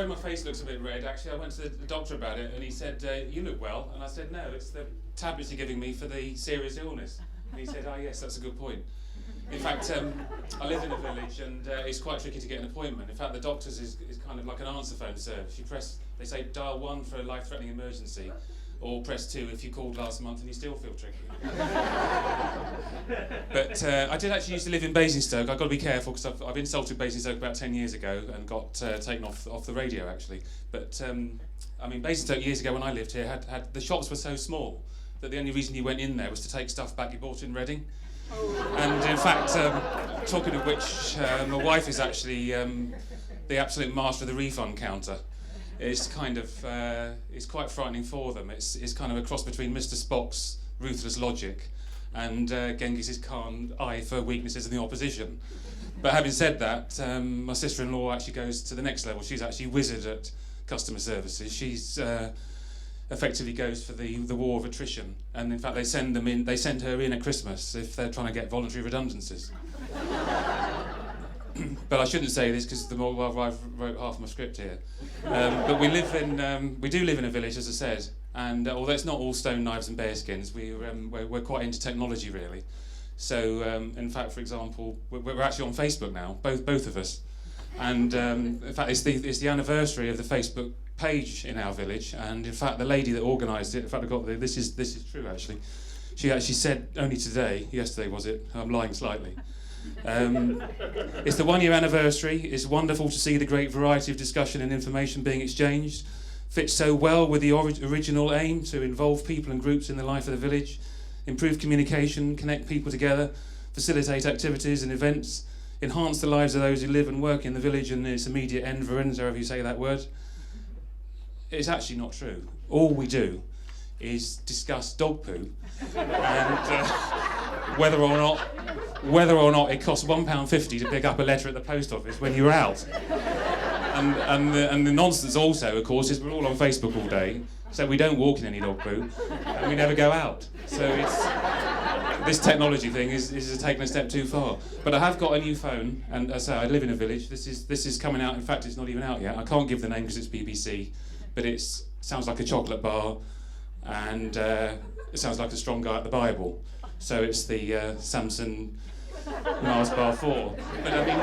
sorry my face looks a bit red. Actually, I went to the doctor about it, and he said, you look well. And I said, no, it's the tablets you're giving me for the serious illness. And he said, oh yes, that's a good point. In fact, I live in a village, and it's quite tricky to get an appointment. In fact, the doctor's is kind of like an answer phone service. You press, they say dial 1 for a life-threatening emergency, or press 2 if you called last month and you still feel tricky. But I did actually used to live in Basingstoke. I've got to be careful because I've insulted Basingstoke about 10 years ago and got taken off the radio actually. But I mean, Basingstoke years ago when I lived here had the shops were so small that the only reason you went in there was to take stuff back you bought in Reading. And in fact, talking of which, my wife is actually the absolute master of the refund counter. It's kind of, it's quite frightening for them. It's kind of a cross between Mr. Spock's ruthless logic and Genghis's calm eye for weaknesses in the opposition. But having said that, my sister-in-law actually goes to the next level. She's actually wizard at customer services. She's effectively goes for the war of attrition. And in fact, they send her in at Christmas if they're trying to get voluntary redundancies. But I shouldn't say this because I wrote half my script here. But we do live in a village, as I said, and although it's not all stone knives and bearskins, we're quite into technology really. So in fact, for example, we're actually on Facebook now, both of us, and in fact it's the anniversary of the Facebook page in our village, and in fact the lady that organised it, in fact I got this is true actually. She actually said only yesterday was it? I'm lying slightly. It's the 1 year anniversary. It's wonderful to see the great variety of discussion and information being exchanged. Fits so well with the original aim to involve people and groups in the life of the village, improve communication, connect people together, facilitate activities and events, enhance the lives of those who live and work in the village and its immediate environs, however you say that word. It's actually not true. All we do is discuss dog poo and whether or not it costs £1.50 to pick up a letter at the post office when you're out. And the nonsense also, of course, is we're all on Facebook all day, so we don't walk in any dog poo, and we never go out. So this technology thing is taking a step too far. But I have got a new phone, and as I say, I live in a village. This is coming out. In fact, it's not even out yet. I can't give the name because it's BBC, but it sounds like a chocolate bar, and it sounds like a strong guy at the Bible. So it's the Samsung Mars Bar 4. But I mean,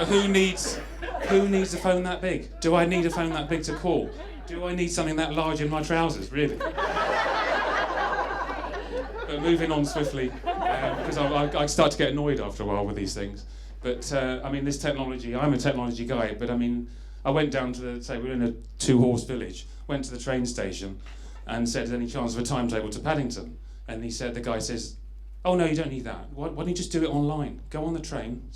who needs a phone that big? Do I need a phone that big to call? Do I need something that large in my trousers, really? But moving on swiftly, because I start to get annoyed after a while with these things. But I mean, this technology, I'm a technology guy, but I mean, I went down to we're in a 2-horse village, went to the train station and said, is there any chance of a timetable to Paddington? And the guy says, oh no, you don't need that. Why don't you just do it online? Go on the train,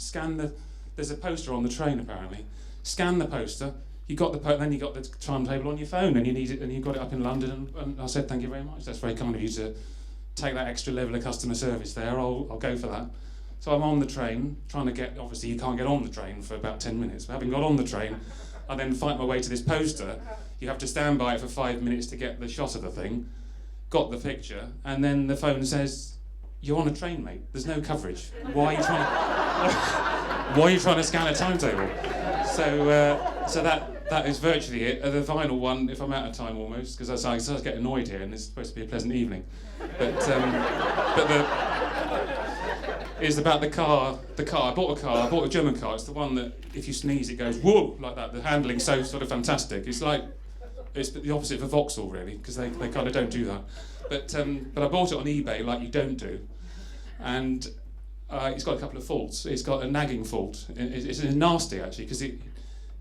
there's a poster on the train apparently. Scan the poster, then you got the timetable on your phone and you need it, and you got it up in London. And I said, thank you very much. That's very kind of you to take that extra level of customer service there. I'll go for that. So I'm on the train, trying to get, obviously you can't get on the train for about 10 minutes. But having got on the train, I then fight my way to this poster. You have to stand by it for 5 minutes to get the shot of the thing. Got the picture, and then the phone says, you're on a train, mate. There's no coverage. Why are you trying to scan a timetable? So that is virtually it. The final one, if I'm out of time almost, because I start to get annoyed here, and it's supposed to be a pleasant evening. But it's about the car. I bought a German car. It's the one that if you sneeze, it goes whoa like that. The handling's so sort of fantastic. It's the opposite of a Vauxhall really, because they kind of don't do that. But I bought it on eBay like you don't do, and it's got a couple of faults. It's got a nagging fault. It's nasty actually, because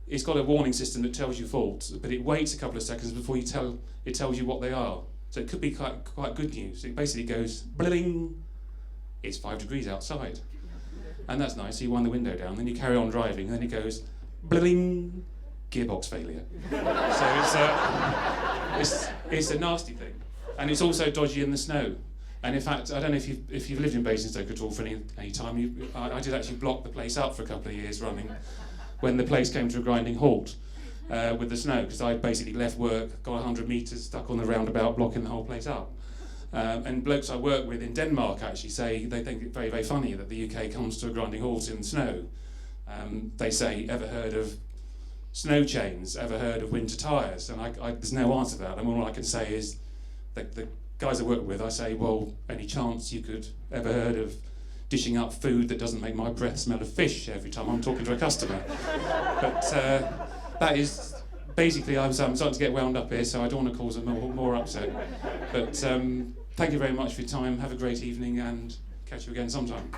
it's got a warning system that tells you faults, but it waits a couple of seconds before it tells you what they are. So it could be quite good news. It basically goes bling. It's 5 degrees outside, and that's nice. So you wind the window down, then you carry on driving, and then it goes bling. Gearbox failure. So it's a nasty thing, and it's also dodgy in the snow. And in fact, I don't know if you've lived in Basingstoke at all for any time. I did actually block the place up for a couple of years running, when the place came to a grinding halt with the snow, because I basically left work, got 100 metres, stuck on the roundabout, blocking the whole place up. And blokes I work with in Denmark actually say they think it very, very funny that the UK comes to a grinding halt in snow. They say, ever heard of snow chains ever heard of winter tyres? And there's no answer to that. And all I can say is the guys I work with, I say, well, any chance you could ever heard of dishing up food that doesn't make my breath smell of fish every time I'm talking to a customer? But that is basically, I'm starting to get wound up here, so I don't want to cause more upset. But thank you very much for your time. Have a great evening and catch you again sometime.